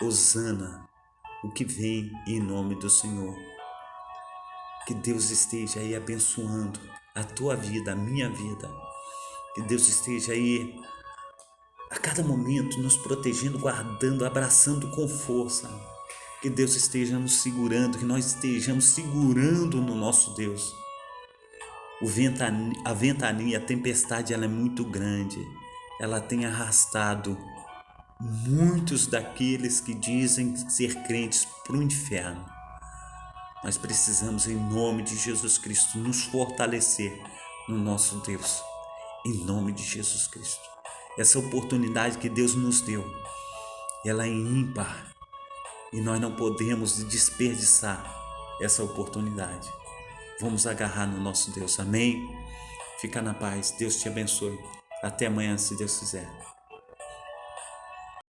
Hosana, o que vem em nome do Senhor. Que Deus esteja aí abençoando a tua vida, a minha vida. Que Deus esteja aí a cada momento nos protegendo, guardando, abraçando com força. Que Deus esteja nos segurando, que nós estejamos segurando no nosso Deus. A ventania, a tempestade, ela é muito grande. Ela tem arrastado muitos daqueles que dizem ser crentes para o inferno. Nós precisamos, em nome de Jesus Cristo, nos fortalecer no nosso Deus, em nome de Jesus Cristo. Essa oportunidade que Deus nos deu, ela é ímpar, e nós não podemos desperdiçar essa oportunidade. Vamos agarrar no nosso Deus, amém? Fica na paz, Deus te abençoe. Até amanhã, se Deus quiser.